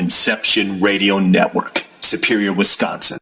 Inception Radio Network, Superior, Wisconsin.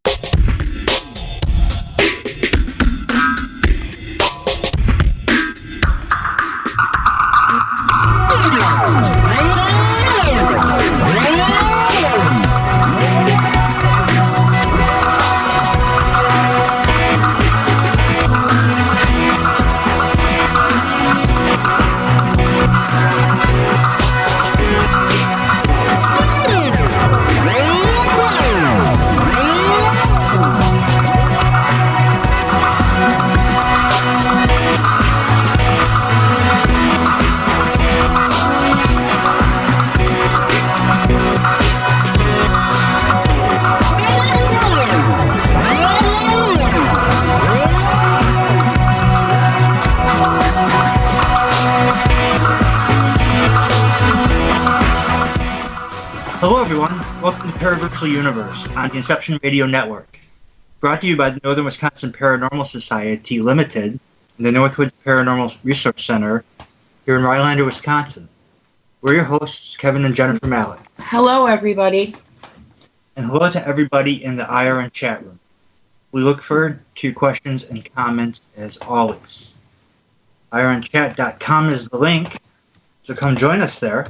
Hello everyone, welcome to Paraversal Universe on the Inception Radio Network. Brought to you by the Northern Wisconsin Paranormal Society Limited and the Northwoods Paranormal Research Center here in Rhinelander, Wisconsin. We're your hosts, Kevin and Jennifer Malek. Hello everybody. And hello to everybody in the IRN chat room. We look forward to your questions and comments as always. IRNchat.com is the link, so come join us there.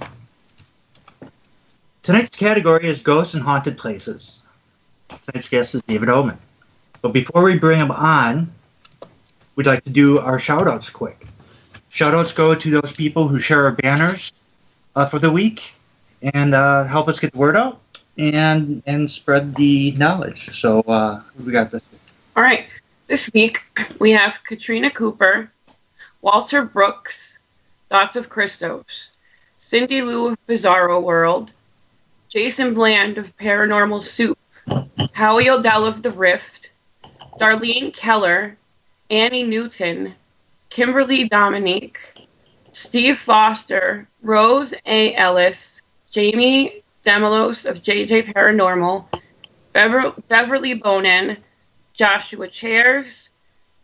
Tonight's category is Ghosts and Haunted Places. Tonight's guest is David Oman. But before we bring him on, we'd like to do our shout-outs quick. Shout-outs go to those people who share our banners for the week and help us get the word out and spread the knowledge. So we got this. All right. This week we have Katrina Cooper, Walter Brooks, Thoughts of Christos, Cindy Lou of Bizarro World, Jason Bland of Paranormal Soup, Howie Odell of The Rift, Darlene Keller, Annie Newton, Kimberly Dominique, Steve Foster, Rose A. Ellis, Jamie Demelos of JJ Paranormal, Beverly Bonin, Joshua Chairs,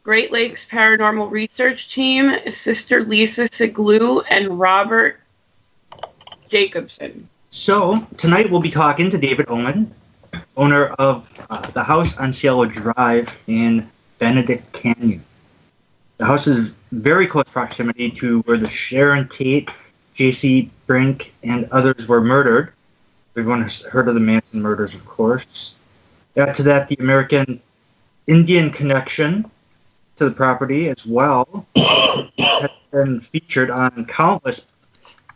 Great Lakes Paranormal Research Team, Sister Lisa Siglu, and Robert Jacobson. So, tonight we'll be talking to David Oman, owner of the house on Cielo Drive in Benedict Canyon. The house is very close proximity to where the Sharon Tate, J.C. Brink, and others were murdered. Everyone has heard of the Manson murders, of course. Add to that the American Indian connection to the property as well. Has been featured on countless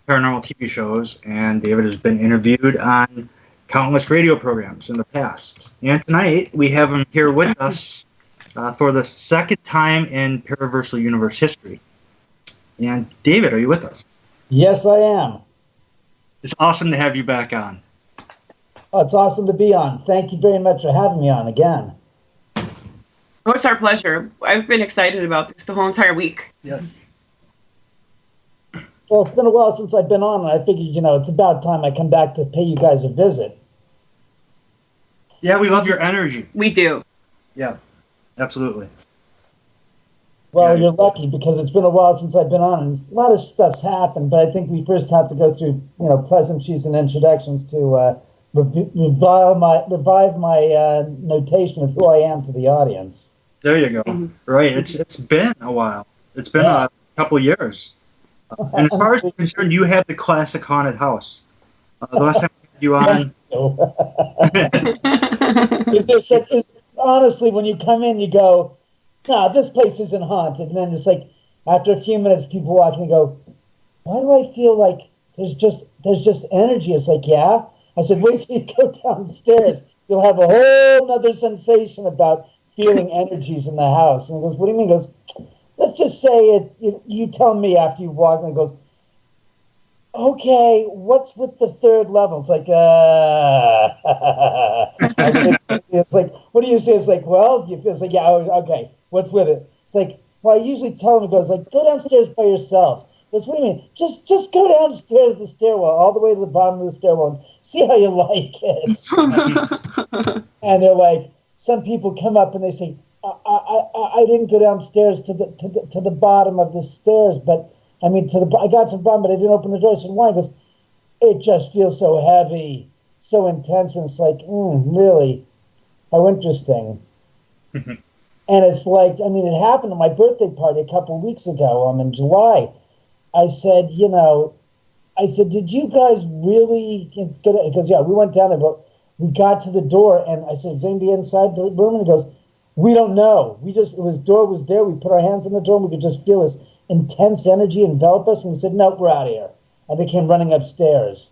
paranormal TV shows, and David has been interviewed on countless radio programs in the past. And tonight, we have him here with us for the second time in Paraversal Universe history. And David, are you with us? Yes, I am. It's awesome to have you back on. Oh, it's awesome to be on. Thank you very much for having me on again. Oh, it's our pleasure. I've been excited about this the whole entire week. Yes. Well, it's been a while since I've been on, and I figured, it's about time I come back to pay you guys a visit. Yeah, we love your energy. We do. Yeah, absolutely. Well, Yeah. You're lucky because it's been a while since I've been on, and a lot of stuff's happened, but I think we first have to go through, pleasantries and introductions to revive my notation of who I am to the audience. There you go. Mm-hmm. Right, it's been a while. It's been a couple years. And as far as I'm concerned, you have the classic haunted house. The last time I had you on... honestly, when you come in, you go, nah, this place isn't haunted. And then it's like, after a few minutes, people walk in and go, why do I feel like there's just energy? It's like, yeah. I said, wait till you go downstairs. You'll have a whole other sensation about feeling energies in the house. And he goes, what do you mean? He goes, let's just say it. You tell me after you walk, and it goes, okay, what's with the third level? It's like, it's like, what do you say? It's like, well, you feel, it's like, yeah, okay, what's with it? It's like, well, I usually tell him, it goes like, go downstairs by yourself. He goes, what do you mean? Just go downstairs the stairwell, all the way to the bottom of the stairwell, and see how you like it. And they're like, some people come up and they say, I didn't go downstairs to the bottom of the stairs, but I got to the bottom, but I didn't open the door. I said, why? He goes, it just feels so heavy. so intense, and it's like, really, how interesting. And it's like, I mean, it happened at my birthday party a couple of weeks ago, in July. I said, did you guys really get it? Because, we went down there, but we got to the door, and I said, is anybody inside the room? And he goes, we don't know. Door was there. We put our hands on the door, and we could just feel this intense energy envelop us. And we said, no, we're out of here. And they came running upstairs.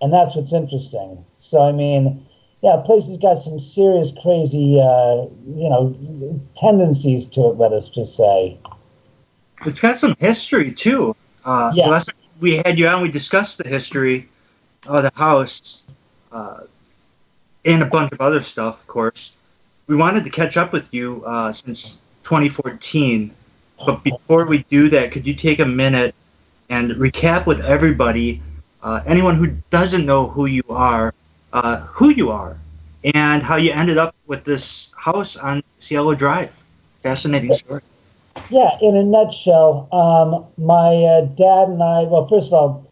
And that's what's interesting. So, I mean, yeah, the place has got some serious, crazy, tendencies to it, let us just say. It's got some history, too. Yeah. Last time we had you on, we discussed the history of the house and a bunch of other stuff, of course. We wanted to catch up with you since 2014. But before we do that, could you take a minute and recap with everybody, anyone who doesn't know who you are, and how you ended up with this house on Cielo Drive? Fascinating story. Yeah, in a nutshell, my dad and I, well, first of all,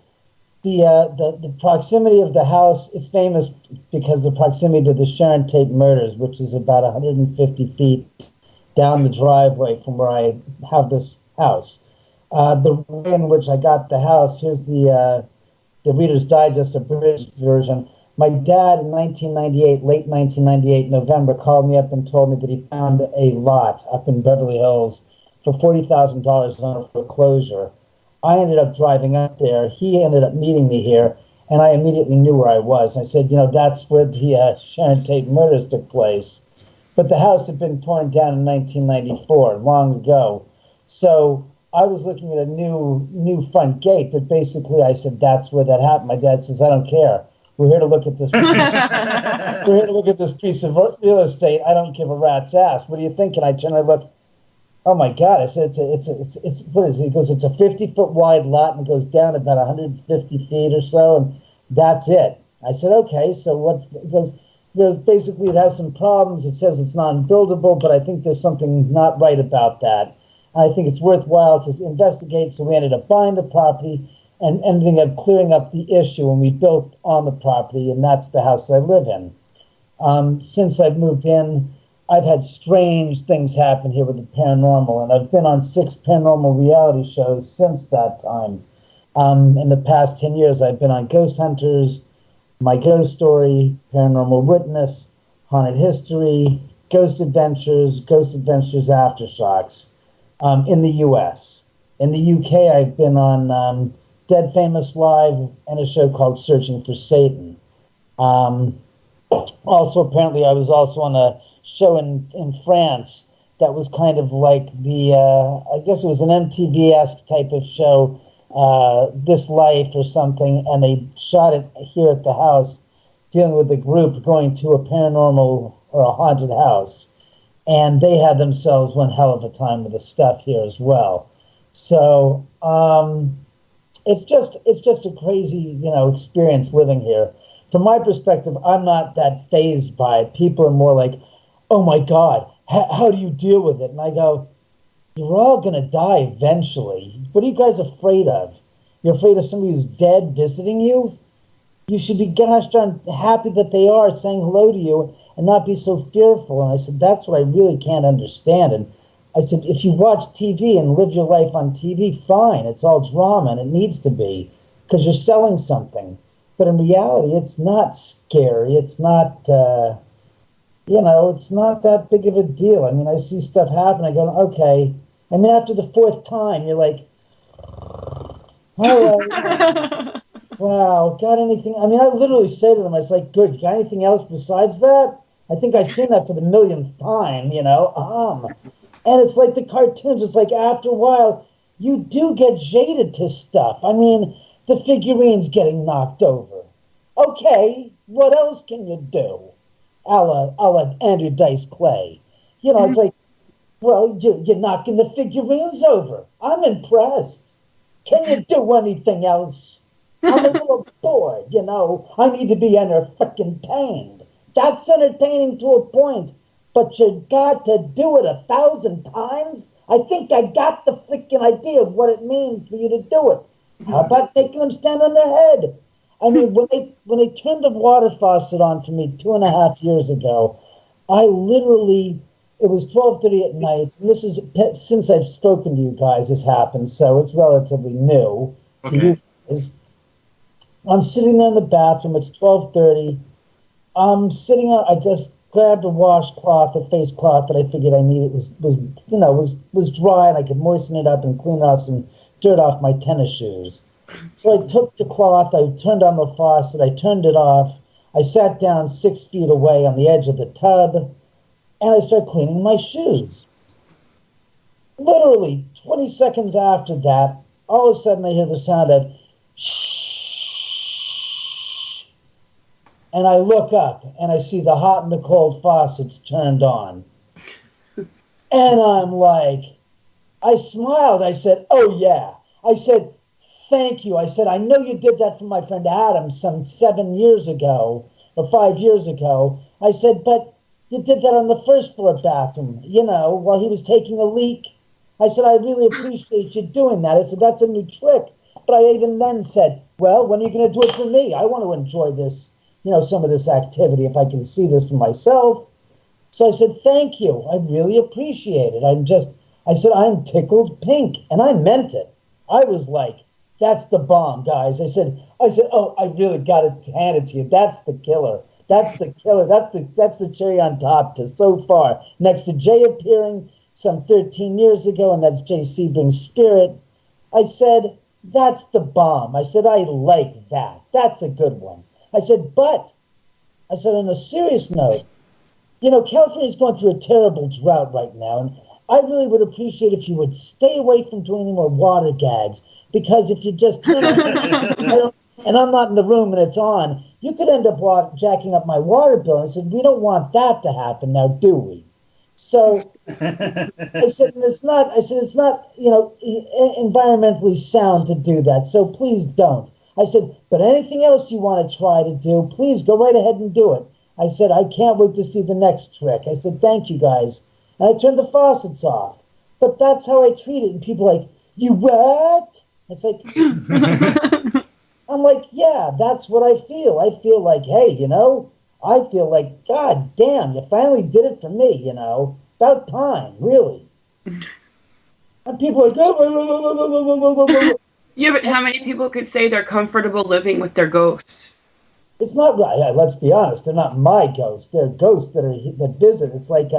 the proximity of the house, it's famous because of the proximity to the Sharon Tate murders, which is about 150 feet down the driveway from where I have this house. The way in which I got the house, here's the Reader's Digest, abridged version. My dad in late 1998, November, called me up and told me that he found a lot up in Beverly Hills for $40,000 on a foreclosure. I ended up driving up there. He ended up meeting me here, and I immediately knew where I was. I said, that's where the Sharon Tate murders took place. But the house had been torn down in 1994, long ago. So I was looking at a new front gate, but basically I said, that's where that happened. My dad says, I don't care. We're here to look at this. We're here to look at this piece of real estate. I don't give a rat's ass. What do you think? And I turn and I look. Oh my God! I said it's what is it? He goes, it's a 50-foot wide lot and it goes down about 150 feet or so, and that's it. I said, okay. So what? He goes, basically it has some problems. It says it's non-buildable, but I think there's something not right about that. And I think it's worthwhile to investigate. So we ended up buying the property and ending up clearing up the issue, and we built on the property, and that's the house I live in. Since I've moved in, I've had strange things happen here with the paranormal, and I've been on 6 paranormal reality shows since that time. In the past 10 years, I've been on Ghost Hunters, My Ghost Story, Paranormal Witness, Haunted History, Ghost Adventures Aftershocks, in the U.S. In the UK, I've been on Dead Famous Live and a show called Searching for Satan. Also, apparently, I was also on a show in France that was kind of like I guess it was an MTV-esque type of show, This Life or something, and they shot it here at the house, dealing with a group going to a paranormal or a haunted house. And they had themselves one hell of a time with the stuff here as well. So it's just a crazy, experience living here. From my perspective, I'm not that fazed by it. People are more like, oh my God, how do you deal with it? And I go, you're all going to die eventually. What are you guys afraid of? You're afraid of somebody who's dead visiting you? You should be gosh darn happy that they are saying hello to you and not be so fearful. And I said, that's what I really can't understand. And I said, if you watch TV and live your life on TV, fine. It's all drama, and it needs to be because you're selling something. But in reality, it's not scary. It's not, it's not that big of a deal. I mean, I see stuff happen. I go, okay. I mean, after the 4th time, you're like, all right. Wow, got anything? I mean, I literally say to them, I was like, good, you got anything else besides that? I think I've seen that for the 1,000th time, And it's like the cartoons. It's like after a while, you do get jaded to stuff. I mean, the figurines getting knocked over. Okay, what else can you do? A la Andrew Dice Clay. It's like, well, you're knocking the figurines over. I'm impressed. Can you do anything else? I'm a little bored, I need to be entertained. That's entertaining to a point, but you got to do it 1,000 times? I think I got the freaking idea of what it means for you to do it. How about making them stand on their head? I mean, when they turned the water faucet on for me 2.5 years ago, I literally, it was 12:30 at night, and this is, since I've spoken to you guys, this happened, so it's relatively new to you guys. I'm sitting there in the bathroom, it's 12:30, I'm sitting on, I just grabbed a washcloth, a face cloth that I figured I needed, was dry, and I could moisten it up and clean off some dirt off my tennis shoes. So I took the cloth, I turned on the faucet, I turned it off, I sat down 6 feet away on the edge of the tub, and I started cleaning my shoes. Literally 20 seconds after that, all of a sudden I hear the sound of shh, and I look up and I see the hot and the cold faucets turned on. And I'm like, I smiled, I said, oh yeah. I said, thank you. I said, I know you did that for my friend Adam some 7 years ago, or 5 years ago. I said, but you did that on the first floor bathroom, while he was taking a leak. I said, I really appreciate you doing that. I said, that's a new trick. But I even then said, well, when are you going to do it for me? I want to enjoy this, some of this activity if I can see this for myself. So I said, thank you. I really appreciate it. I said, I'm tickled pink. And I meant it. I was like, that's the bomb, guys. I said, oh, I really got to hand it to you. That's the killer. That's the killer. That's the cherry on top to so far. Next to Jay appearing some 13 years ago, and that's Jay Sebring's spirit. I said, that's the bomb. I said, I like that. That's a good one. I said, but, I said, on a serious note, California's going through a terrible drought right now, and I really would appreciate if you would stay away from doing any more water gags, because if you just turn on, and I'm not in the room and it's on, you could end up jacking up my water bill. And I said, we don't want that to happen now, do we? So I said, it's not environmentally sound to do that, so please don't. I said, but anything else you want to try to do, please go right ahead and do it. I said, I can't wait to see the next trick. I said, thank you guys. And I turned the faucets off. But that's how I treat it. And people are like, you what? It's like, I'm like, yeah, that's what I feel. I feel like, hey, I feel like, God damn, you finally did it for me, about time, really. And people are like, oh. Yeah, but how many people could say they're comfortable living with their ghosts? It's not right. Let's be honest. They're not my ghosts. They're ghosts that visit. It's like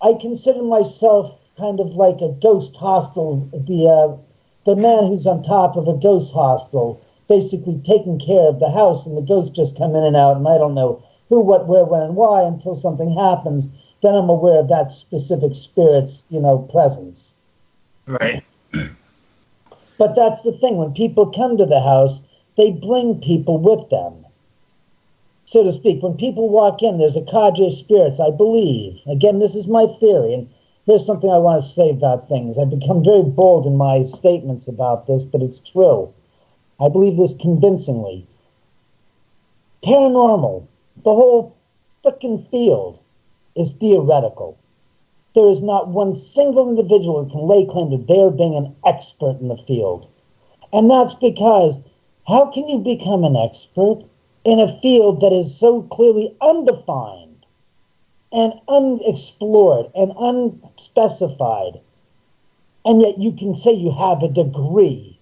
I consider myself kind of like a ghost hostel. The man who's on top of a ghost hostel, basically taking care of the house, and the ghosts just come in and out, and I don't know who, what, where, when, and why until something happens. Then I'm aware of that specific spirit's, presence. Right. But that's the thing. When people come to the house, they bring people with them, so to speak. When people walk in, there's a cadre of spirits, I believe. Again, this is my theory, and here's something I want to say about things. I've become very bold in my statements about this, but it's true. I believe this convincingly. Paranormal, the whole frickin' field, is theoretical. There is not one single individual who can lay claim to their being an expert in the field. And that's because how can you become an expert in a field that is so clearly undefined and unexplored and unspecified, and yet you can say you have a degree?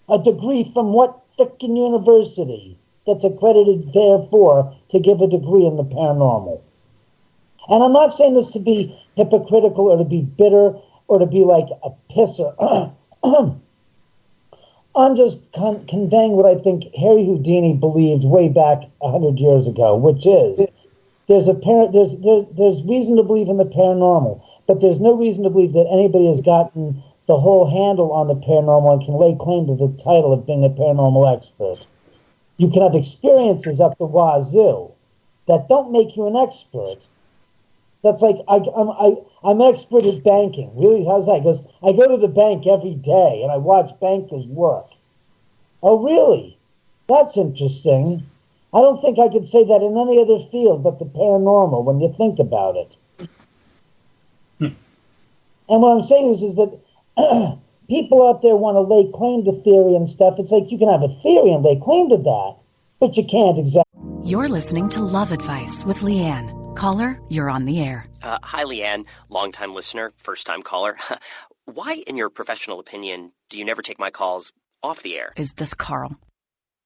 A degree from what frickin' university that's accredited therefore to give a degree in the paranormal? And I'm not saying this to be hypocritical or to be bitter or to be like a pisser. I'm just conveying what I think Harry Houdini believed way back 100 years ago, which is there's reason to believe in the paranormal, but there's no reason to believe that anybody has gotten the whole handle on the paranormal and can lay claim to the title of being a paranormal expert. You can have experiences up the wazoo that don't make you an expert. That's like, I'm an expert at banking. Really, how's that? He goes, I go to the bank every day and I watch bankers work. Oh, really? That's interesting. I don't think I could say that in any other field but the paranormal when you think about it. And what I'm saying is that people out there want to lay claim to theory and stuff. It's like you can have a theory and lay claim to that, but you can't exactly. You're listening to Love Advice with Leanne. Caller, you're on the air. Hi, Leanne. Long-time listener, first-time caller. Why, in your professional opinion, do you never take my calls off the air? Is this Carl?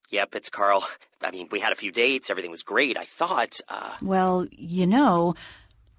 Yep, it's Carl. I mean, we had a few dates. Everything was great. I thought, Well, you know,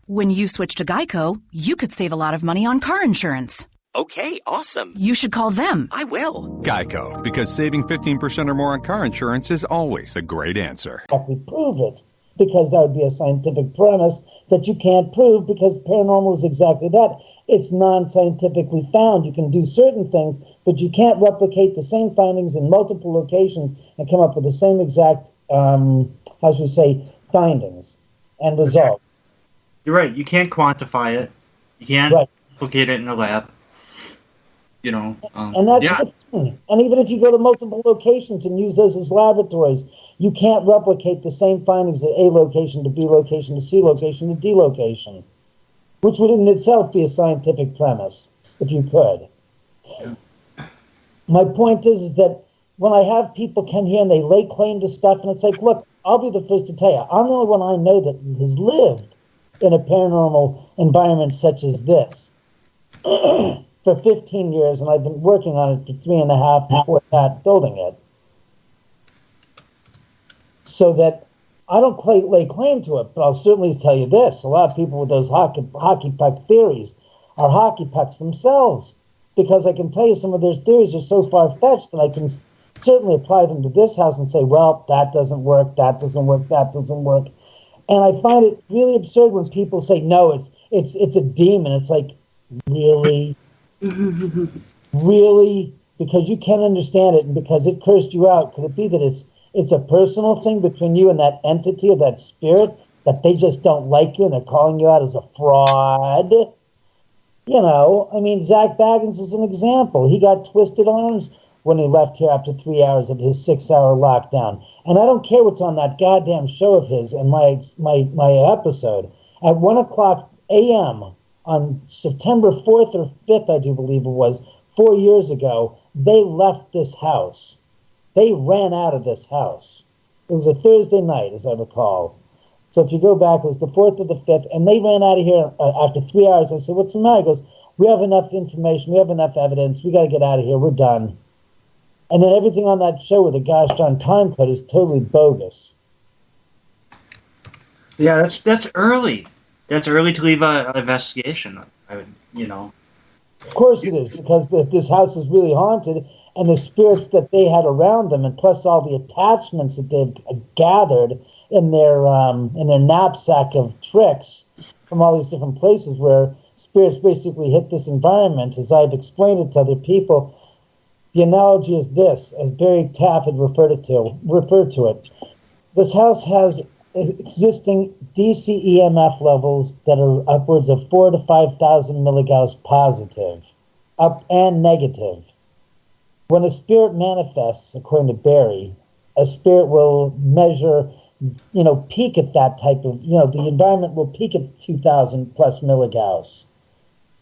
when you switch to Geico, you could save a lot of money on car insurance. Okay, awesome. You should call them. I will. Geico, because saving 15% or more on car insurance is always a great answer. Prove it, because that would be a scientific premise that you can't prove, because paranormal is exactly that. It's non-scientifically found. You can do certain things, but you can't replicate the same findings in multiple locations and come up with the same exact, how should we say, findings and results. You're right. You can't quantify it. You can't replicate it in a lab. You know, and that's the thing. And even if you go to multiple locations and use those as laboratories, you can't replicate the same findings at A location to B location to C location to D location, which would in itself be a scientific premise, if you could. Yeah. My point is that when I have people come here and they lay claim to stuff, and it's like, look, I'll be the first to tell you, I'm the only one I know that has lived in a paranormal environment such as this. For 15 years, and I've been working on it for 3.5 before that, building it. So that I don't lay claim to it, but I'll certainly tell you this. A lot of people with those hockey puck theories are hockey pucks themselves, because I can tell you some of their theories are so far-fetched that I can certainly apply them to this house and say, well, that doesn't work, that doesn't work, that doesn't work. And I find it really absurd when people say, no, it's a demon. It's like, really? Really? Because you can't understand it and because it cursed you out. Could it be that it's a personal thing between you and that entity or that spirit, that they just don't like you and they're calling you out as a fraud? You know, I mean, Zach Baggins is an example. He got twisted arms when he left here after 3 hours of his 6-hour lockdown. And I don't care what's on that goddamn show of his and my episode. At 1:00 a.m., on September 4th or 5th, I do believe it was, 4 years ago, they left this house. They ran out of this house. It was a Thursday night, as I recall. So if you go back, it was the 4th or the 5th, and they ran out of here after 3 hours. I said, what's the matter? He goes, we have enough information, we have enough evidence, we got to get out of here, we're done. And then everything on that show with the gosh darn time code is totally bogus. Yeah, that's early. That's early to leave an investigation. I would, you know. Of course it is, because this house is really haunted, and the spirits that they had around them, and plus all the attachments that they've gathered in their knapsack of tricks from all these different places where spirits basically hit this environment. As I've explained it to other people, the analogy is this, as Barry Taff had referred to it. This house has existing DC EMF levels that are upwards of 4,000 to 5,000 milligauss positive, up and negative. When a spirit manifests, according to Barry, a spirit will measure, peak at that type of, the environment will peak at 2,000 plus milligauss,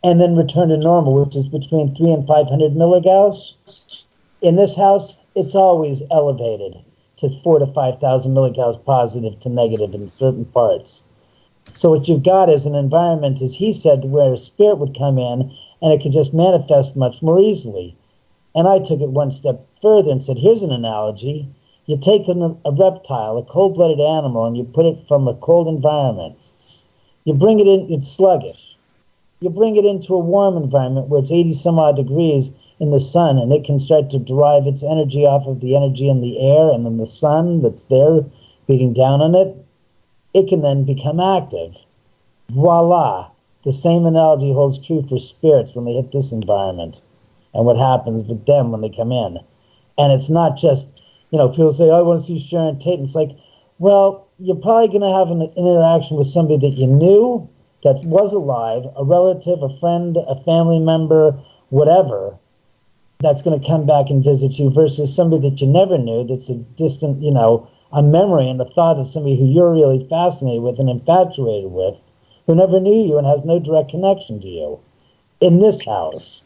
and then return to normal, which is between 300 and 500 milligauss. In this house, it's always elevated to 4,000 to 5,000 milligauss positive to negative in certain parts. So what you've got is an environment, as he said, where a spirit would come in and it could just manifest much more easily. And I took it one step further and said, here's an analogy. You take a reptile, a cold-blooded animal, and you put it from a cold environment. You bring it in, it's sluggish. You bring it into a warm environment where it's 80 some odd degrees in the sun, and it can start to derive its energy off of the energy in the air and in the sun that's there beating down on it. It can then become active. Voila. The same analogy holds true for spirits when they hit this environment and what happens with them when they come in. And it's not just, people say, I want to see Sharon Tate. And it's like, well, you're probably going to have an interaction with somebody that you knew that was alive, a relative, a friend, a family member, whatever, that's going to come back and visit you versus somebody that you never knew that's a distant, a memory and a thought of somebody who you're really fascinated with and infatuated with, who never knew you and has no direct connection to you in this house.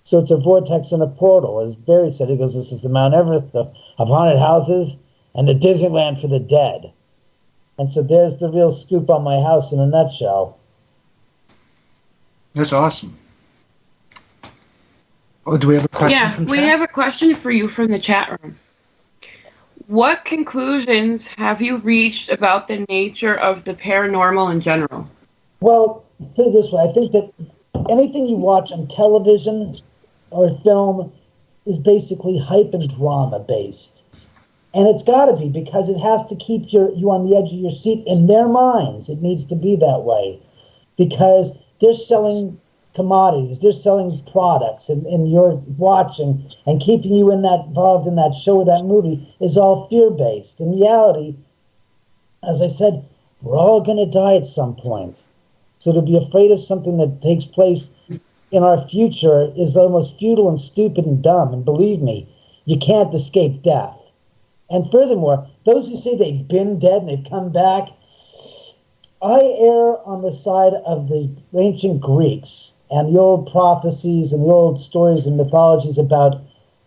So it's a vortex and a portal. As Barry said, he goes, this is the Mount Everest of haunted houses, and the Disneyland for the dead. And so there's the real scoop on my house in a nutshell. That's awesome. Oh, do we have a question? Yeah, from we chat? have a question for you from the chat room. What conclusions have you reached about the nature of the paranormal in general? Well, put it this way, I think that anything you watch on television or film is basically hype and drama based. And it's got to be, because it has to keep you on the edge of your seat in their minds. It needs to be that way, because they're selling commodities, they're selling products, and you're watching, and keeping you involved in that show or that movie is all fear-based. In reality, as I said, we're all going to die at some point. So to be afraid of something that takes place in our future is almost futile and stupid and dumb. And believe me, you can't escape death. And furthermore, those who say they've been dead and they've come back, I err on the side of the ancient Greeks and the old prophecies and the old stories and mythologies about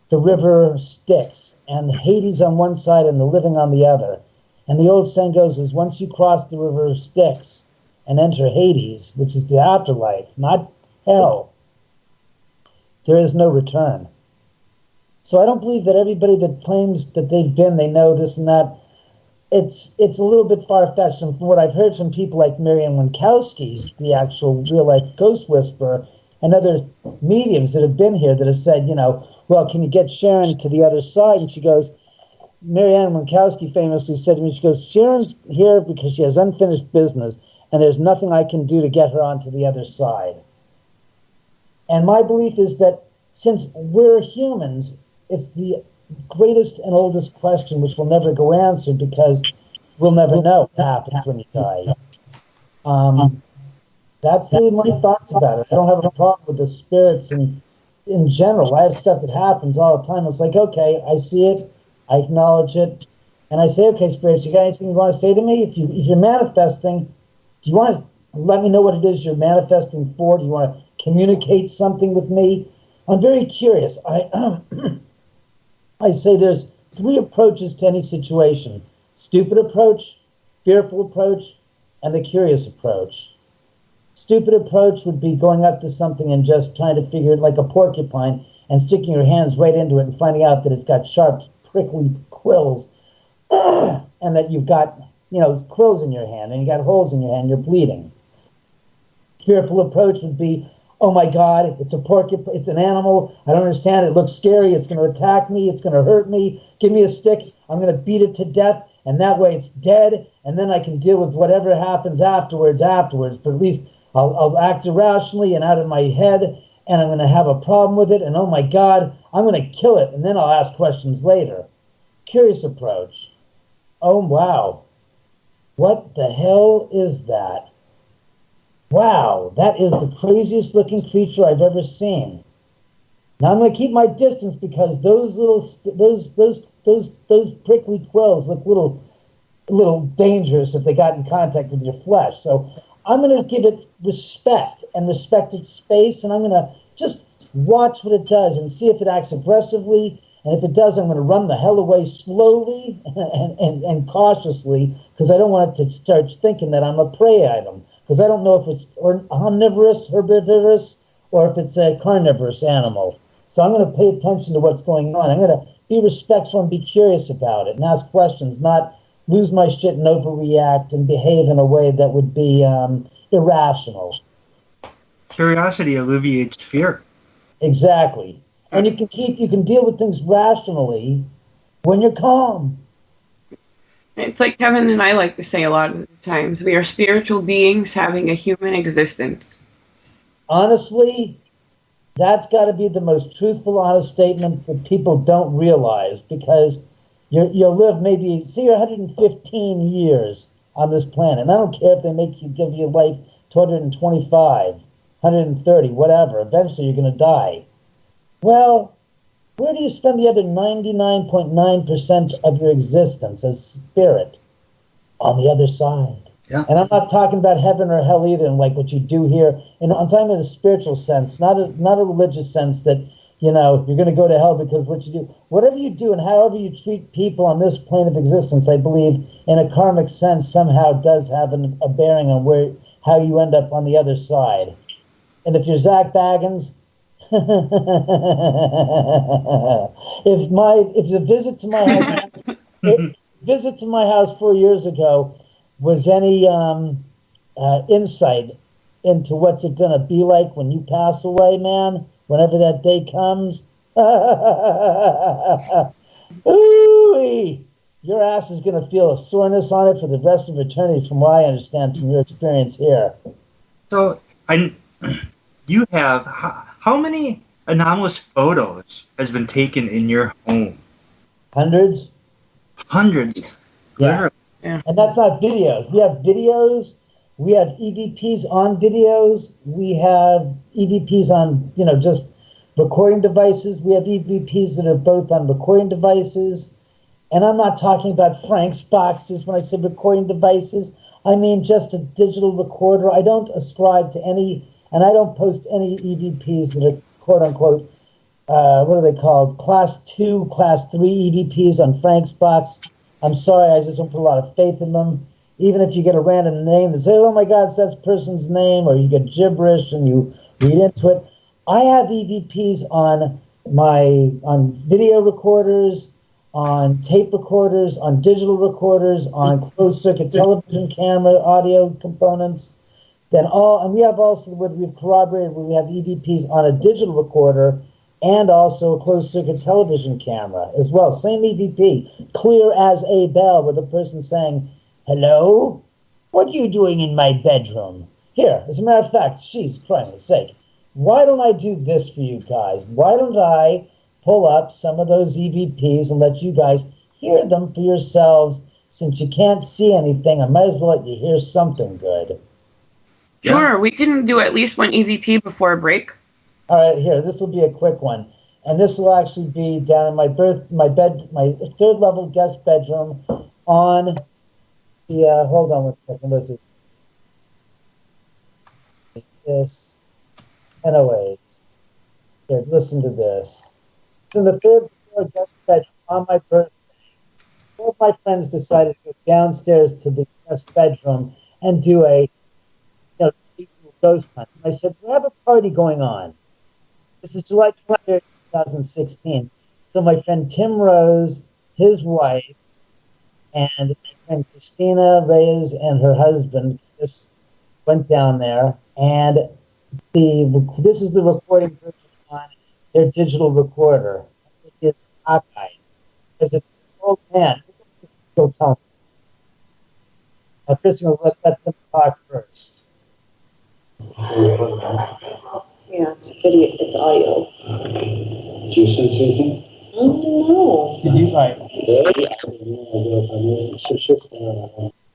the river Styx and Hades on one side and the living on the other. And the old saying goes is, once you cross the river Styx and enter Hades, which is the afterlife, not hell, there is no return. So I don't believe that everybody that claims that they've been, they know this and that, it's a little bit far-fetched. And from what I've heard from people like Marianne Winkowski, the actual real-life ghost whisperer, and other mediums that have been here that have said, well, can you get Sharon to the other side? And she goes, Marianne Winkowski famously said to me, she goes, Sharon's here because she has unfinished business, and there's nothing I can do to get her onto the other side. And my belief is that since we're humans, it's the greatest and oldest question which will never go answered, because we'll never know what happens when you die. That's really my thoughts about it. I don't have a problem with the spirits in general. I have stuff that happens all the time. It's like, okay, I see it, I acknowledge it, and I say, okay, spirits, you got anything you want to say to me? If you're manifesting, do you want to let me know what it is you're manifesting for? Do you want to communicate something with me? I'm very curious. I say there's 3 approaches to any situation: stupid approach, fearful approach, and the curious approach. Stupid approach would be going up to something and just trying to figure it like a porcupine and sticking your hands right into it and finding out that it's got sharp, prickly quills and that you've got, quills in your hand and you got holes in your hand, you're bleeding. Fearful approach would be, oh my God, it's a porcupine, it's an animal, I don't understand, it looks scary, it's going to attack me, it's going to hurt me, give me a stick, I'm going to beat it to death, and that way it's dead, and then I can deal with whatever happens afterwards, but at least I'll act irrationally and out of my head, and I'm going to have a problem with it, and oh my God, I'm going to kill it, and then I'll ask questions later. Curious approach. Oh wow, what the hell is that? Wow, that is the craziest looking creature I've ever seen. Now I'm going to keep my distance because those prickly quills look little dangerous if they got in contact with your flesh. So I'm going to give it respect and respect its space, and I'm going to just watch what it does and see if it acts aggressively. And if it does, I'm going to run the hell away slowly and cautiously, because I don't want it to start thinking that I'm a prey item. Because I don't know if it's omnivorous, herbivorous, or if it's a carnivorous animal. So I'm going to pay attention to what's going on. I'm going to be respectful and be curious about it and ask questions, not lose my shit and overreact and behave in a way that would be irrational. Curiosity alleviates fear. Exactly. And you can deal with things rationally when you're calm. It's like Kevin and I like to say a lot of the times, we are spiritual beings having a human existence. Honestly, that's got to be the most truthful, honest statement that people don't realize, because you'll live maybe, say you're 115 years on this planet. And I don't care if they give you life to 125, 130, whatever. Eventually you're going to die. Well, where do you spend the other 99.9% of your existence as spirit? On the other side. Yeah. And I'm not talking about heaven or hell either, and like what you do here. And I'm talking about a spiritual sense, not a religious sense that you're going to go to hell because what you do, whatever you do and however you treat people on this plane of existence, I believe in a karmic sense somehow does have a bearing on how you end up on the other side. And if you're Zach Baggins, if the visit to my house 4 years ago was any insight into what's it going to be like when you pass away, man, whenever that day comes, ooh-wee, your ass is going to feel a soreness on it for the rest of eternity, from what I understand from your experience here. So, you have, how many anomalous photos has been taken in your home? Hundreds. Yeah. And that's not videos. We have videos. We have EVPs on videos. We have EVPs on, just recording devices. We have EVPs that are both on recording devices. And I'm not talking about Frank's boxes when I say recording devices. I mean just a digital recorder. I don't ascribe to any, and I don't post any EVPs that are quote unquote, what are they called? Class 2, Class 3 EVPs on Frank's box. I'm sorry, I just don't put a lot of faith in them. Even if you get a random name and say, oh my God, it's that person's name, or you get gibberish and you read into it. I have EVPs on video recorders, on tape recorders, on digital recorders, on closed circuit television camera audio components. And we have also, where we've corroborated, where we have EVPs on a digital recorder and also a closed circuit television camera as well. Same EVP, clear as a bell, with a person saying, hello? What are you doing in my bedroom? Here, as a matter of fact, jeez, Christ's sake, why don't I do this for you guys? Why don't I pull up some of those EVPs and let you guys hear them for yourselves? Since you can't see anything, I might as well let you hear something good. Yeah. Sure, we can do at least one EVP before a break. All right, here, this will be a quick one. And this will actually be down in my third level guest bedroom on the, hold on one second, what's this? This, 1008. Here, listen to this. It's in the third floor guest bedroom on my birthday. Four of my friends decided to go downstairs to the guest bedroom and do a ghost hunt. And I said, we have a party going on. This is July 23rd, 2016. So my friend Tim Rose, his wife, and my friend Christina Reyes and her husband just went down there, and this is the recording version on their digital recorder. It is archived because it's this old man. Go tell him. Now, Chris, let's let them talk first. Yeah, it's video, it's audio. Did you sense anything? Oh, no. Did you? Right.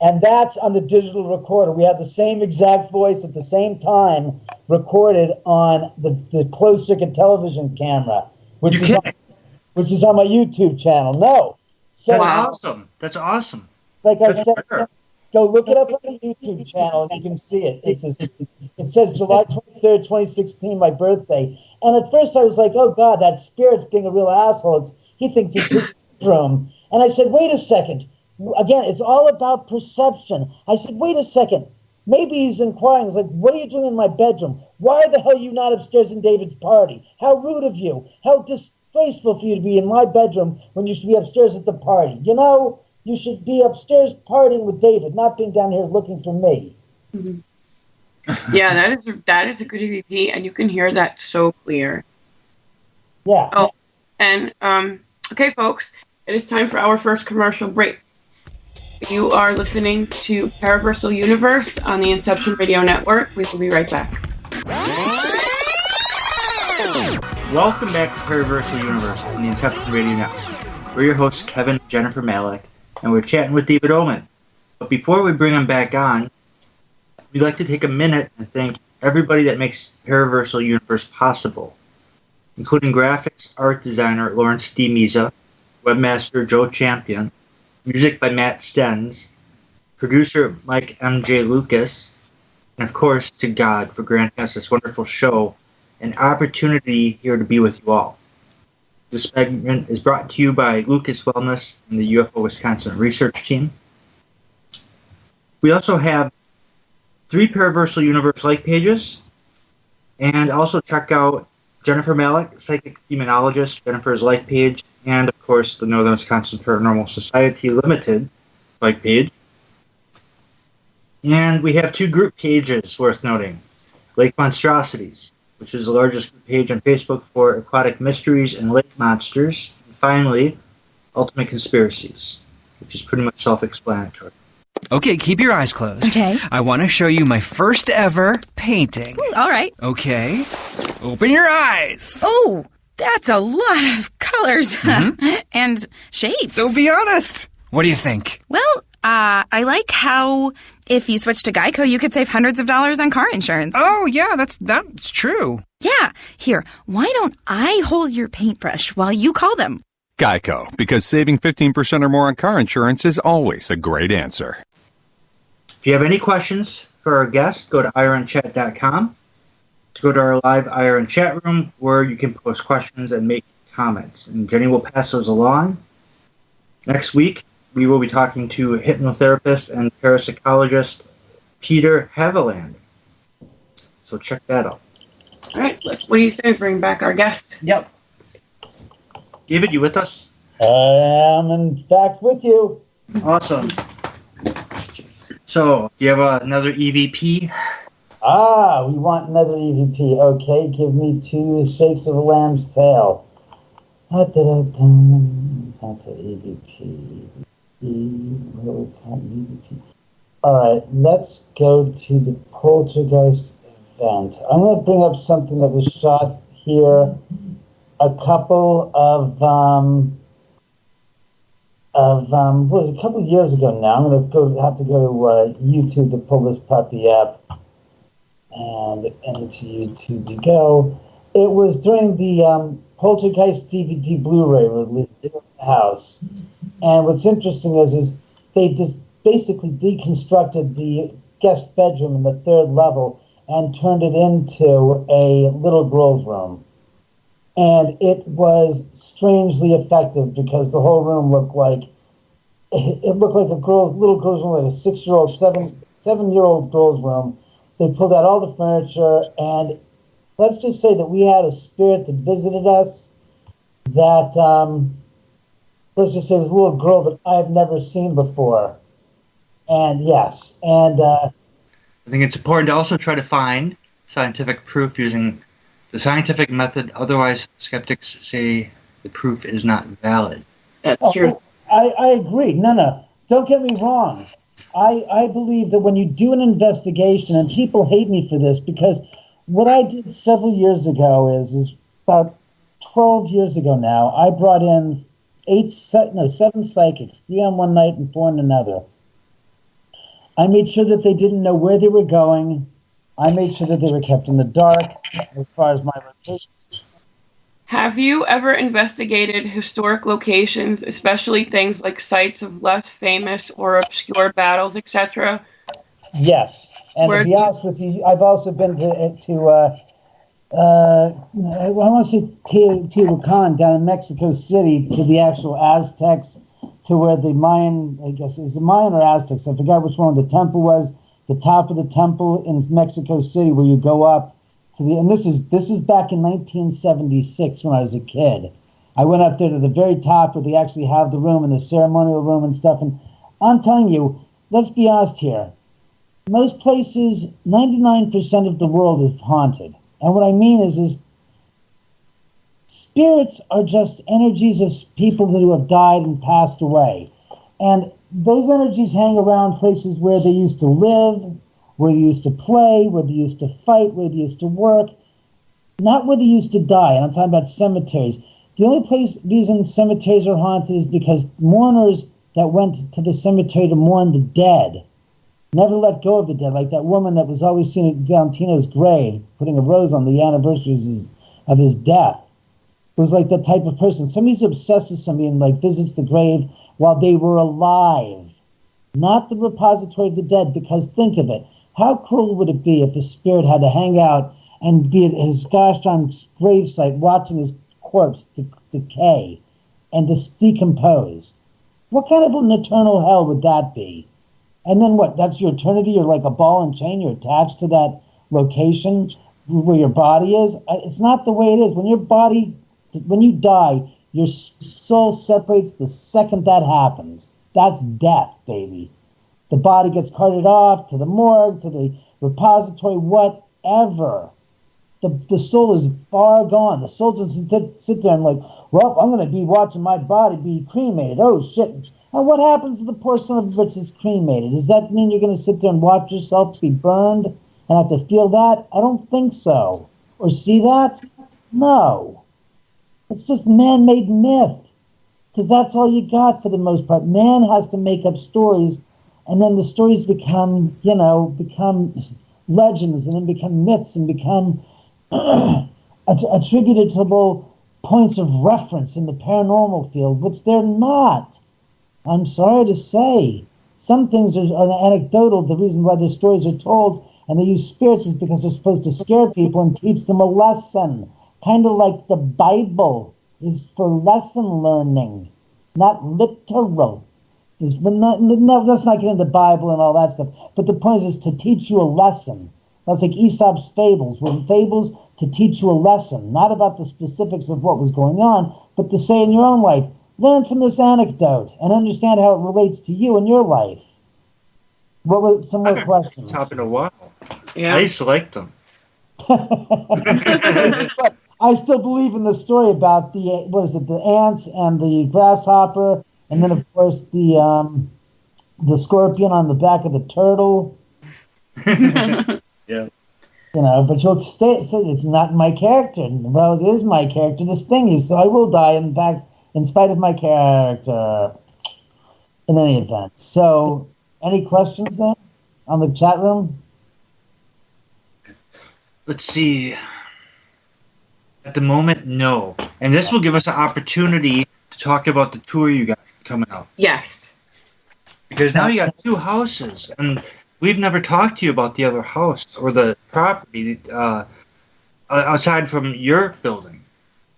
And that's on the digital recorder. We have the same exact voice at the same time recorded on the closed circuit television camera, which is on my YouTube channel. No. So, That's awesome. That's awesome. Like I That's said, rare. go look it up on the YouTube channel and you can see it. It says July 23rd, 2016, my birthday. And at first I was like, oh God, that spirit's being a real asshole. He thinks it's his bedroom. And I said, wait a second. Again, it's all about perception. I said, wait a second. Maybe he's inquiring. He's like, what are you doing in my bedroom? Why the hell are you not upstairs in David's party? How rude of you. How disgraceful for you to be in my bedroom when you should be upstairs at the party. You should be upstairs partying with David, not being down here looking for me. Mm-hmm. Yeah, that is a good EVP, and you can hear that so clear. Yeah. Oh, and okay, folks, it is time for our first commercial break. You are listening to Paraversal Universe on the Inception Radio Network. We will be right back. Welcome back to Paraversal Universe on the Inception Radio Network. We're your hosts, Kevin and Jennifer Malek, and we're chatting with David Oman. But before we bring him back on, we'd like to take a minute and thank everybody that makes Paraversal Universe possible, including graphics art designer Lawrence D. Miza, webmaster Joe Champion, music by Matt Stens, producer Mike M.J. Lucas, and of course to God for granting us this wonderful show an opportunity here to be with you all. This segment is brought to you by Lucas Wellness and the UFO Wisconsin research team. We also have 3 Paraversal Universe like pages, and also check out Jennifer Malek, Psychic Demonologist, Jennifer's like page, and of course the Northern Wisconsin Paranormal Society Limited like page. And we have 2 group pages worth noting. Lake Monstrosities, which is the largest group page on Facebook for aquatic mysteries and lake monsters. And finally, Ultimate Conspiracies, which is pretty much self-explanatory. Okay, keep your eyes closed. Okay. I want to show you my first ever painting. All right. Okay. Open your eyes. Oh, that's a lot of colors and shapes. So be honest. What do you think? Well, I like how if you switch to Geico, you could save hundreds of dollars on car insurance. Oh, yeah, that's true. Yeah. Here, why don't I hold your paintbrush while you call them? Geico, because saving 15% or more on car insurance is always a great answer. If you have any questions for our guest, go to ironchat.com to go to our live Iron chat room where you can post questions and make comments. And Jenny will pass those along. Next week, we will be talking to hypnotherapist and parapsychologist Peter Haviland. So check that out. All right, what do you say? Bring back our guest. Yep. David, you with us? I am, in fact, with you. Awesome. So, do you have another EVP? We want another EVP. Okay, give me 2 shakes of a lamb's tail. That's EVP. All right, let's go to the poltergeist event. I'm going to bring up something that was shot here a couple of was a couple of years ago now. I'm going to have to go to YouTube to pull this puppy up, and into YouTube to go. It was during the Poltergeist DVD Blu-ray release in the house, and what's interesting is they just basically deconstructed the guest bedroom in the 3rd level and turned it into a little girl's room. And it was strangely effective because the whole room looked like a little girl's room, like a 6-year-old, 7-year-old girl's room. They pulled out all the furniture, and let's just say that we had a spirit that visited us. That let's just say this little girl that I've never seen before. And yes, and I think it's important to also try to find scientific proof using the scientific method. Otherwise, skeptics say the proof is not valid. That's true. I agree. No. Don't get me wrong. I believe that when you do an investigation, and people hate me for this, because what I did several years ago is about 12 years ago now, I brought in 7 psychics, 3 on one night and 4 on another. I made sure that they didn't know where they were going. I made sure that they were kept in the dark as far as my locations. Have you ever investigated historic locations, especially things like sites of less famous or obscure battles, etc.? Yes, and to be honest with you, I've also been to I want to say Teotihuacan down in Mexico City, to the actual Aztecs, to where the Mayan, I guess, is it Mayan or Aztecs? I forgot which one the temple was. The top of the temple in Mexico City, where you go up to the, and this is back in 1976 when I was a kid. I went up there to the very top where they actually have the room and the ceremonial room and stuff. And I'm telling you, let's be honest here. Most places, 99% of the world is haunted. And what I mean is spirits are just energies of people who have died and passed away. And those energies hang around places where they used to live, where they used to play, where they used to fight, where they used to work, not where they used to die. And I'm talking about cemeteries. The only reason cemeteries are haunted is because mourners that went to the cemetery to mourn the dead never let go of the dead, like that woman that was always seen at Valentino's grave, putting a rose on the anniversary of his death. Was like that type of person. Somebody's obsessed with somebody and like visits the grave while they were alive, not the repository of the dead. Because think of it, how cruel would it be if the spirit had to hang out and be at his gosh darn gravesite watching his corpse decay and decompose. What kind of an eternal hell would that be? And then what? That's your eternity? You're like a ball and chain. You're attached to that location where your body is. It's not the way it is. When you die, your soul separates the second that happens. That's death, baby. The body gets carted off to the morgue, to the repository, whatever. The soul is far gone. The soul doesn't sit there and like, well, I'm going to be watching my body be cremated. Oh, shit. And what happens to the poor son of a bitch that's cremated? Does that mean you're going to sit there and watch yourself be burned and have to feel that? I don't think so. Or see that? No. It's just man-made myth. Because that's all you got for the most part. Man has to make up stories, and then the stories become legends, and then become myths, and become attributable points of reference in the paranormal field, which they're not. I'm sorry to say. Some things are anecdotal. The reason why the stories are told and they use spirits is because they're supposed to scare people and teach them a lesson. Kind of like the Bible is for lesson learning, not literal. Let's not get into the Bible and all that stuff. But the point is to teach you a lesson. That's like Aesop's fables, were fables to teach you a lesson, not about the specifics of what was going on, but to say in your own life, learn from this anecdote and understand how it relates to you and your life. What were some more questions? Top in a while. Yeah. I used to like them. But I still believe in the story about the ants and the grasshopper, and then of course the scorpion on the back of the turtle. Yeah. But you'll say it's not my character. Well, it is my character to sting you, so I will die, in fact, in spite of my character, in any event. So, any questions there on the chat room? Let's see. At the moment, no. And this will give us an opportunity to talk about the tour you got coming up. Yes. Because now you got two houses, and we've never talked to you about the other house or the property aside from your building.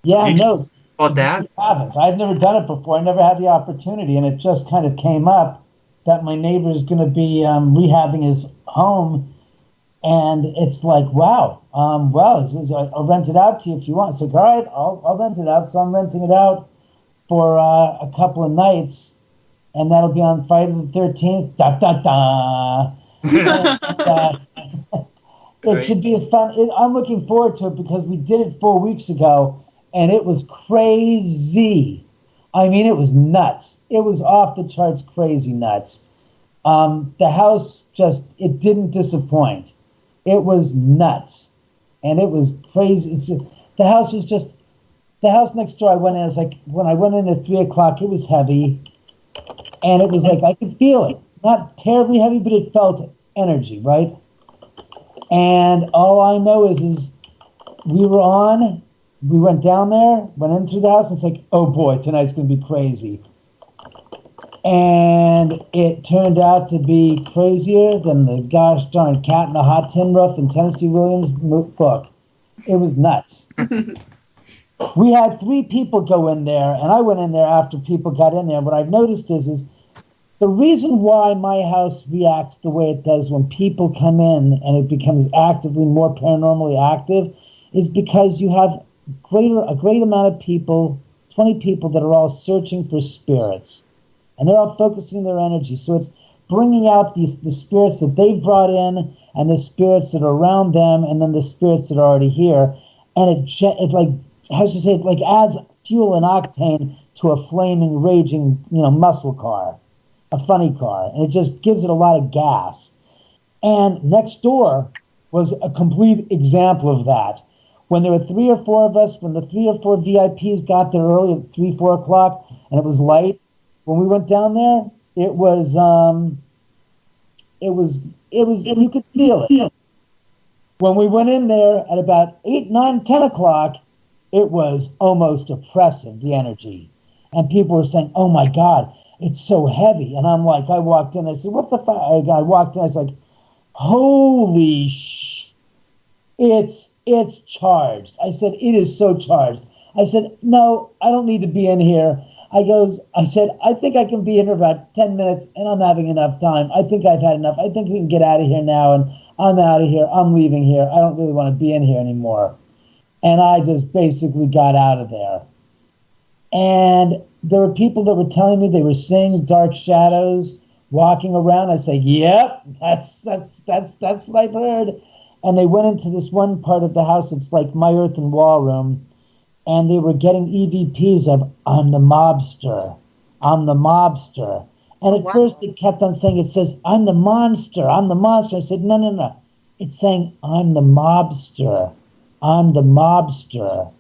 Yeah, no. About that? I haven't. I've never done it before. I never had the opportunity, and it just kind of came up that my neighbor is going to be rehabbing his home, and it's like, wow. He says, I'll rent it out to you if you want. It's like, all right, I'll rent it out. So I'm renting it out for a couple of nights, and that'll be on Friday the 13th. Da da da. It should be fun. I'm looking forward to it because we did it 4 weeks ago, and it was crazy. I mean, it was nuts. It was off the charts crazy nuts. The house it didn't disappoint. It was nuts. And it was crazy. The house next door, I went in, it's like, when I went in at 3 o'clock, it was heavy. And it was like, I could feel it. Not terribly heavy, but it felt energy, right? And all I know is we went down there, went in through the house, and it's like, oh boy, tonight's going to be crazy. And it turned out to be crazier than the gosh darn Cat in the Hot Tin Roof in Tennessee Williams' book. It was nuts. We had 3 people go in there, and I went in there after people got in there. What I've noticed is the reason why my house reacts the way it does when people come in and it becomes actively more paranormally active is because you have a great amount of people, 20 people that are all searching for spirits. And they're all focusing their energy. So it's bringing out the spirits that they've brought in and the spirits that are around them and then the spirits that are already here. And it adds fuel and octane to a flaming, raging, muscle car, a funny car. And it just gives it a lot of gas. And next door was a complete example of that. When there were 3 or 4 of us, when the 3 or 4 VIPs got there early at 3, 4 o'clock and it was light, when we went down there, you could feel it. When we went in there at about 8, 9, 10 o'clock, it was almost oppressive, the energy. And people were saying, oh my God, it's so heavy. And I'm like, I walked in, I said, what the fuck? I walked in, I was like, holy it's it's charged. I said, it is so charged. I said, no, I don't need to be in here. I said, I think I can be in for about 10 minutes and I'm having enough time. I think I've had enough. I think we can get out of here now, and I'm out of here. I'm leaving here. I don't really want to be in here anymore. And I just basically got out of there. And there were people that were telling me they were seeing dark shadows walking around. I say, yep, that's what I've heard. And they went into this one part of the house. It's like my earthen wall room. And they were getting EVPs of, I'm the mobster. I'm the mobster. And at first it kept on saying, it says, I'm the monster. I'm the monster. I said, no. It's saying, I'm the mobster. I'm the mobster.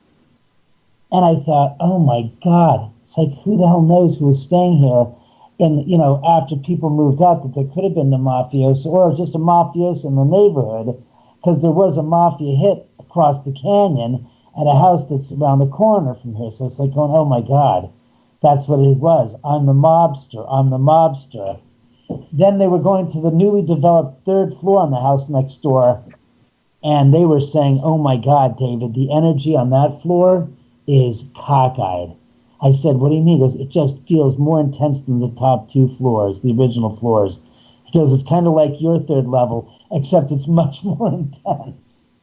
And I thought, oh my God. It's like, who the hell knows who was staying here? And, after people moved out, that there could have been the mafioso or just a mafioso in the neighborhood, because there was a mafia hit across the canyon at a house that's around the corner from here. So it's like going, oh my God, that's what it was. I'm the mobster. I'm the mobster. Then they were going to the newly developed third floor on the house next door. And they were saying, oh my God, David, the energy on that floor is cockeyed. I said, what do you mean? He goes, it just feels more intense than the top two floors, the original floors. He goes, it's kind of like your third level, except it's much more intense.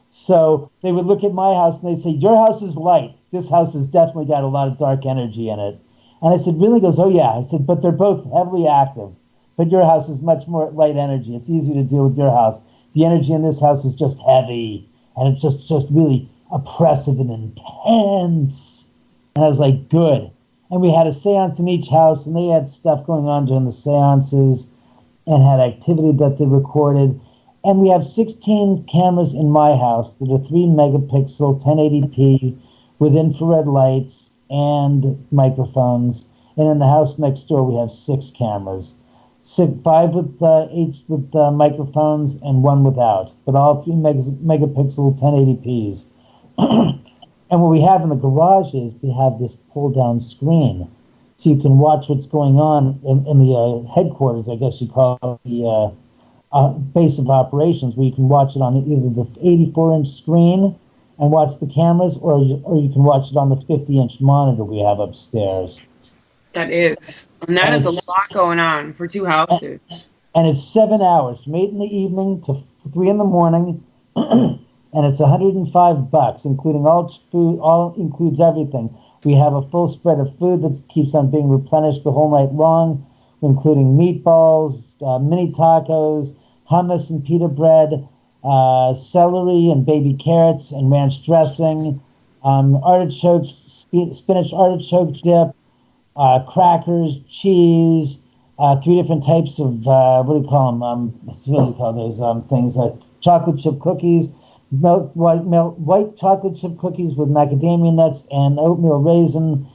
So they would look at my house and they'd say, your house is light. This house has definitely got a lot of dark energy in it. And I said, really? He goes, oh yeah. I said, but they're both heavily active. But your house is much more light energy. It's easy to deal with your house. The energy in this house is just heavy. And it's just really oppressive and intense. And I was like, good. And we had a seance in each house, and they had stuff going on during the seances and had activity that they recorded. And we have 16 cameras in my house that are 3 megapixel, 1080p, with infrared lights and microphones. And in the house next door, we have 6 cameras. 5 with each with microphones and 1 without, but all 3 megapixel 1080p's. And what we have in the garage is we have this pull-down screen, so you can watch what's going on in the headquarters, I guess you call it, the base of operations, where you can watch it on either the 84-inch screen and watch the cameras, or you can watch it on the 50-inch monitor we have upstairs. That is. And that is a lot going on for 2 houses. And it's 7 hours, from 8 in the evening to 3 in the morning. And it's $105, including all food, includes everything. We have a full spread of food that keeps on being replenished the whole night long, including meatballs, mini tacos, hummus and pita bread, celery and baby carrots and ranch dressing, artichoke, spinach artichoke dip, crackers, cheese, 3 different types of, what do you call them? What do you call those things? Chocolate chip cookies, white chocolate chip cookies with macadamia nuts and oatmeal raisin,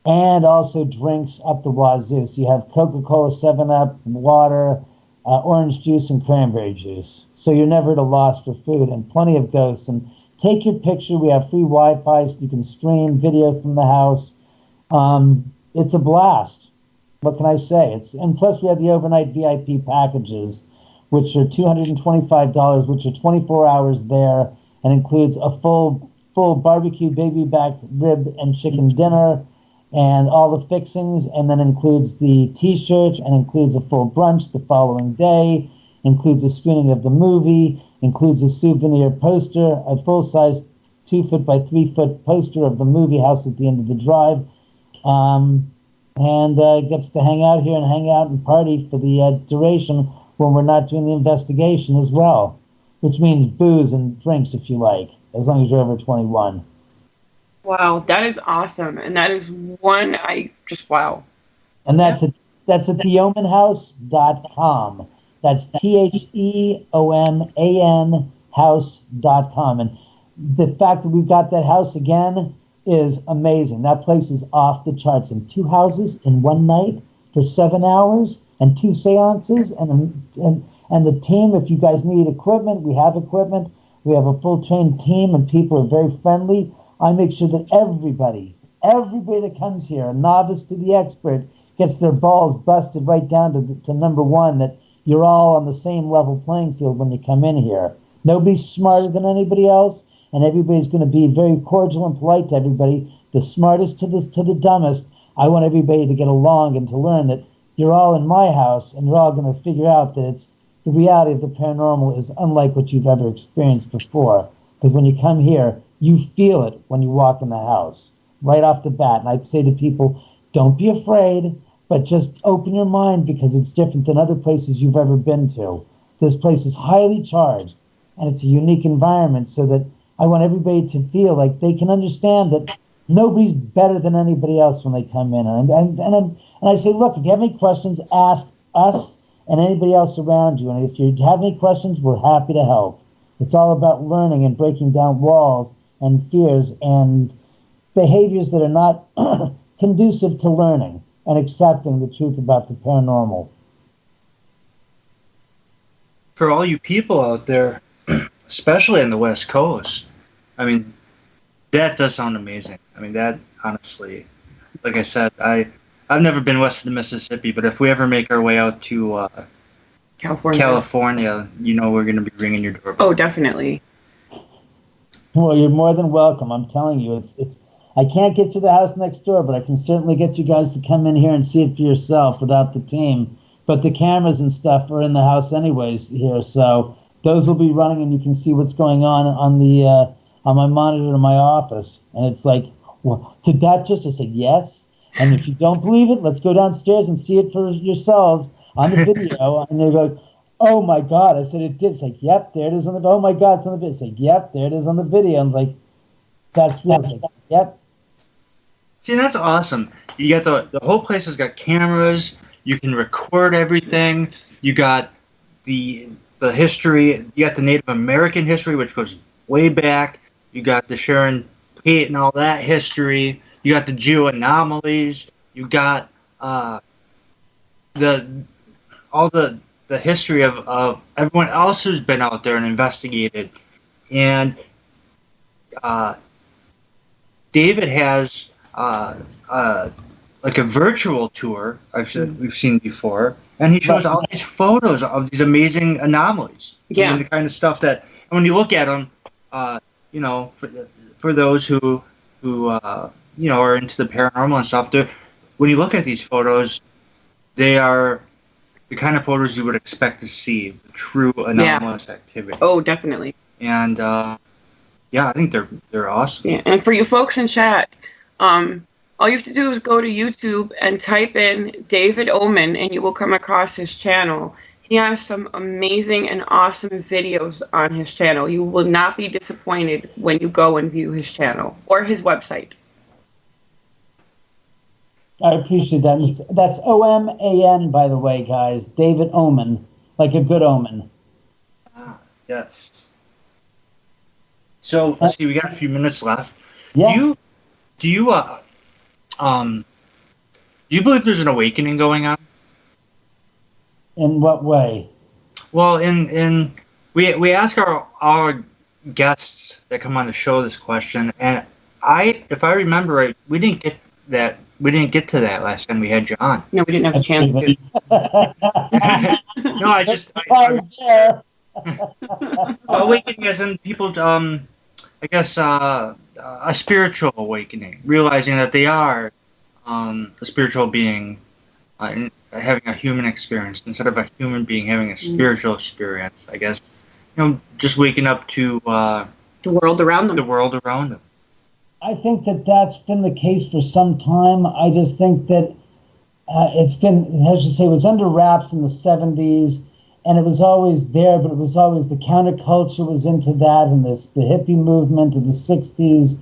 and also drinks up the wazoo. So you have Coca-Cola, 7-Up, water, orange juice, and cranberry juice. So you're never at a loss for food, and plenty of ghosts. And take your picture. We have free Wi-Fi, so you can stream video from the house. It's a blast. What can I say? And plus we have the overnight VIP packages, which are $225, which are 24 hours there, and includes a full barbecue baby back rib and chicken dinner, and all the fixings, and then includes the T-shirt, and includes a full brunch the following day, includes a screening of the movie, includes a souvenir poster, a full-size 2-foot by 3-foot poster of the movie house at the end of the drive, and gets to hang out here and hang out and party for the duration when we're not doing the investigation as well, which means booze and drinks if you like, as long as you're over 21. Wow, that is awesome. And that is one wow. And that's at theomanhouse.com. That's THEOMAN house.com. And the fact that we've got that house again is amazing. That place is off the charts. And 2 houses in one night for 7 hours and 2 seances. And the team, if you guys need equipment, we have equipment. We have a full trained team, and people are very friendly. I make sure that everybody that comes here, a novice to the expert, gets their balls busted right down to number one, that you're all on the same level playing field when you come in here. Nobody's smarter than anybody else, and everybody's going to be very cordial and polite to everybody, the smartest to the dumbest. I want everybody to get along and to learn that you're all in my house, and you're all going to figure out that it's the reality of the paranormal is unlike what you've ever experienced before. Because when you come here, you feel it when you walk in the house, right off the bat. And I say to people, don't be afraid, but just open your mind, because it's different than other places you've ever been to. This place is highly charged, and it's a unique environment, so that I want everybody to feel like they can understand that nobody's better than anybody else when they come in. And I say, look, if you have any questions, ask us and anybody else around you. And if you have any questions, we're happy to help. It's all about learning and breaking down walls and fears and behaviors that are not conducive to learning and accepting the truth about the paranormal. For all you people out there, especially on the West Coast, I mean, that does sound amazing. I mean, that, honestly, like I said, I've never been west of the Mississippi, but if we ever make our way out to California, you know we're going to be ringing your doorbell. Oh, definitely. Well, you're more than welcome. I'm telling you, it's. I can't get to the house next door, but I can certainly get you guys to come in here and see it for yourself without the team. But the cameras and stuff are in the house anyways here, so those will be running, and you can see what's going on the on my monitor in my office. And it's like, well, did that just? I said yes. And if you don't believe it, let's go downstairs and see it for yourselves on the video. And they go, oh my God! I said it did. It's like, yep, there it is on the. Oh my God, it's on the video. It's like, yep, there it is on the video. I'm like, that's real. It's like, yep. See, that's awesome. You got the whole place has got cameras. You can record everything. You got the history. You got the Native American history, which goes way back. You got the Sharon Tate and all that history. You got the geo anomalies. You got all the history of everyone else who's been out there and investigated. And David has like a virtual tour we've seen before, and he shows all these photos of these amazing anomalies. Yeah, and the kind of stuff that, and when you look at them, you know, for those who you know, are into the paranormal and stuff, when you look at these photos, they are the kind of photos you would expect to see, the true anomalous activity. Oh, definitely. And yeah, I think they're awesome. Yeah, and for you folks in chat, all you have to do is go to YouTube and type in David Oman, and you will come across his channel. He has some amazing and awesome videos on his channel. You will not be disappointed when you go and view his channel or his website. I appreciate that. That's O-M-A-N, by the way, guys. David Oman, like a good omen. Ah, yes. So let's see, we got a few minutes left. Yeah. Do you believe there's an awakening going on? In what way? Well, we ask our guests that come on the show this question, and if I remember right, we didn't get to that last time we had you on. No, we didn't have a chance to. No, I was there. Awakening as in people, I guess, a spiritual awakening, realizing that they are a spiritual being, having a human experience instead of a human being having a spiritual experience. I guess, you know, just waking up to the world around them. The world around them. I think that's been the case for some time. I just think that it's been, as you say, it was under wraps in the 70s, and it was always there, but it was always the counterculture was into that, and the hippie movement of the 60s,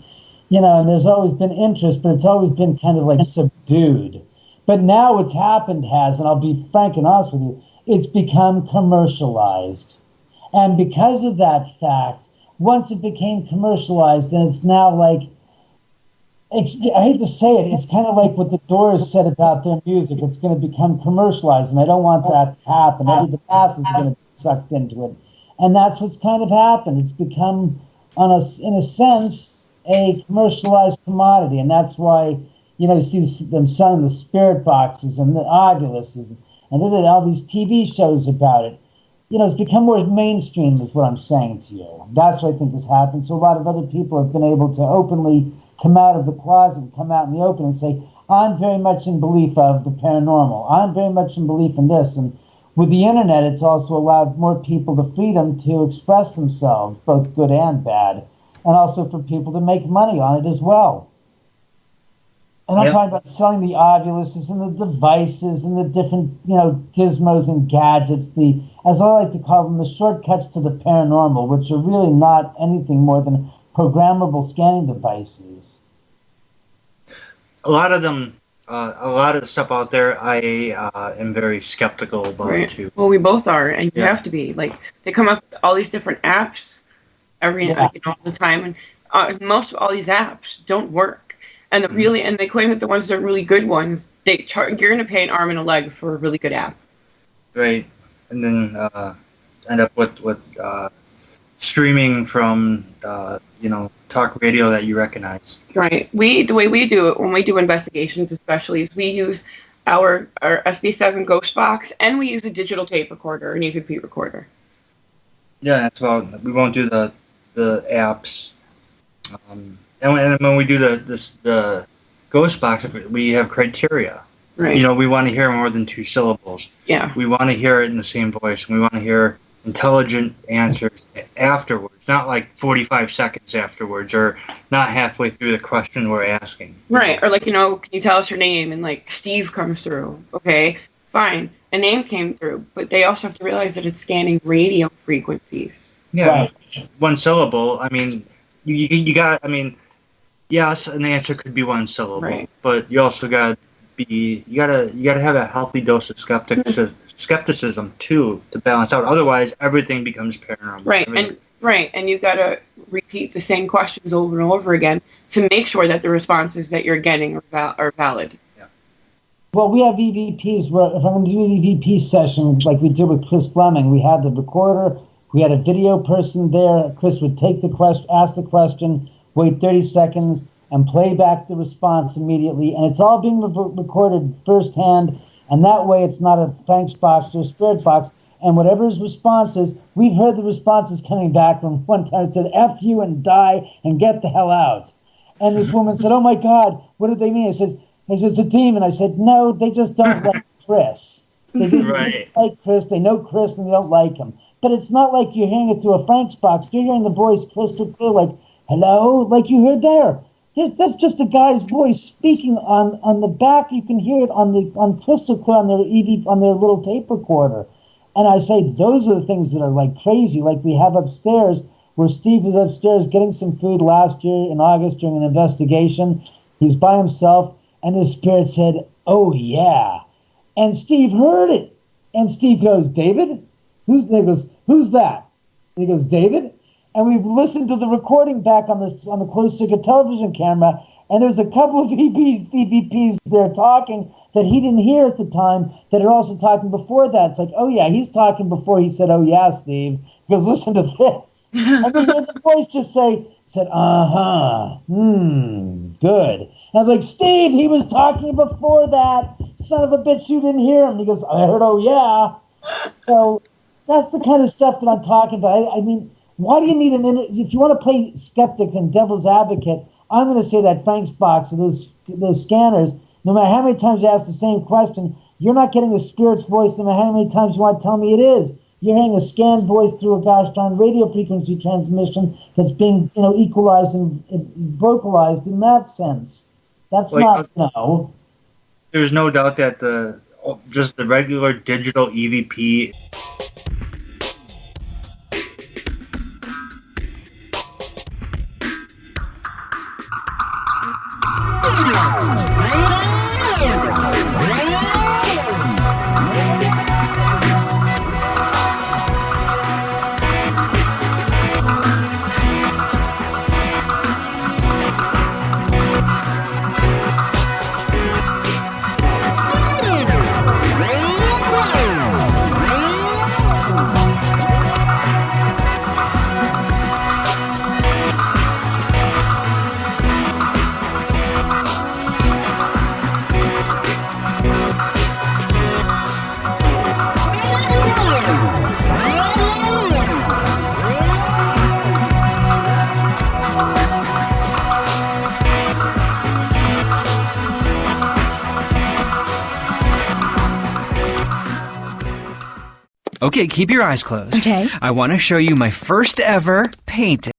you know, and there's always been interest, but it's always been kind of like subdued. But now what's happened and I'll be frank and honest with you, it's become commercialized. And because of that fact, once it became commercialized, then it's now like, I hate to say it, it's kind of like what the Doors said about their music. It's going to become commercialized, and I don't want that to happen. The masses are going to be sucked into it. And that's what's kind of happened. It's become, in a sense, a commercialized commodity, and that's why, you know, you see them selling the spirit boxes and the ovuluses, and they did all these TV shows about it. it's become more mainstream is what I'm saying to you. That's what I think has happened. So a lot of other people have been able to openly come out of the closet, come out in the open and say, I'm very much in belief of the paranormal. I'm very much in belief in this. And with the internet, it's also allowed more people the freedom to express themselves, both good and bad, and also for people to make money on it as well. And I'm talking about selling the ovuluses and the devices and the different, gizmos and gadgets, as I like to call them, the shortcuts to the paranormal, which are really not anything more than programmable scanning devices. A lot of them, a lot of the stuff out there, I am very skeptical about too. Well, we both are, and you have to be. Like, they come up with all these different apps all the time, and most of all these apps don't work. And and they claim that the ones that are really good ones, you're going to pay an arm and a leg for a really good app. Right, and then end up with streaming from talk radio that you recognize. Right. The way we do it when we do investigations, especially, is we use our SB7 ghost box, and we use a digital tape recorder, an EVP recorder. Yeah, that's about. We won't do the apps. And when we do the ghost box, we have criteria. Right. We want to hear more than 2 syllables. Yeah. We want to hear it in the same voice. We want to hear intelligent answers afterwards, not like 45 seconds afterwards, or not halfway through the question we're asking. Right. Or can you tell us your name? And Steve comes through. Okay, fine. A name came through, but they also have to realize that it's scanning radio frequencies. Yeah. Right. 1 syllable. I mean, you got. I mean. Yes, an answer could be 1 syllable, but you also gotta have a healthy dose of skepticism too to balance out. Otherwise, everything becomes paranormal. Right, and you gotta repeat the same questions over and over again to make sure that the responses that you're getting are valid. Yeah. Well, we have EVPs. If I'm going to do an EVP session like we did with Chris Fleming, we had the recorder, we had a video person there. Chris would take the question, ask the question, wait 30 seconds, and play back the response immediately. And it's all being recorded firsthand, and that way it's not a thanks box or a spirit box. And whatever his response is, we've heard the responses coming back from one time. It said, F you and die and get the hell out. And this woman said, oh my God, what did they mean? I said, it's a demon. I said, no, they just don't like Chris. They just don't like Chris. They know Chris and they don't like him. But it's not like you're hearing it through a thanks box. You're hearing the voice crystal clear, like, hello, like you heard there. That's just a guy's voice speaking on the back. You can hear it on crystal clear on their little tape recorder. And I say those are the things that are like crazy. Like we have upstairs, where Steve was upstairs getting some food last year in August during an investigation. He's by himself, and the spirit said, "Oh yeah," and Steve heard it. And Steve goes, "David, who's that?" And he goes, "David." And we've listened to the recording back on the closed circuit television camera, and there's a couple of EVPs there talking that he didn't hear at the time that are also talking before that. It's like, oh yeah, he's talking before he said, oh yeah, Steve. He goes, listen to this. And then the voice just said, good. And I was like, Steve, he was talking before that. Son of a bitch, you didn't hear him. He goes, I heard, oh yeah. So that's the kind of stuff that I'm talking about. I mean, why do you need if you want to play skeptic and devil's advocate, I'm going to say that thanks box of those scanners, no matter how many times you ask the same question, you're not getting a spirit's voice no matter how many times you want to tell me it is. You're hearing a scanned voice through a gosh darn radio frequency transmission that's being, equalized and vocalized in that sense. That's like, no. There's no doubt that just the regular digital EVP. Okay, keep your eyes closed. Okay. I want to show you my first ever painting.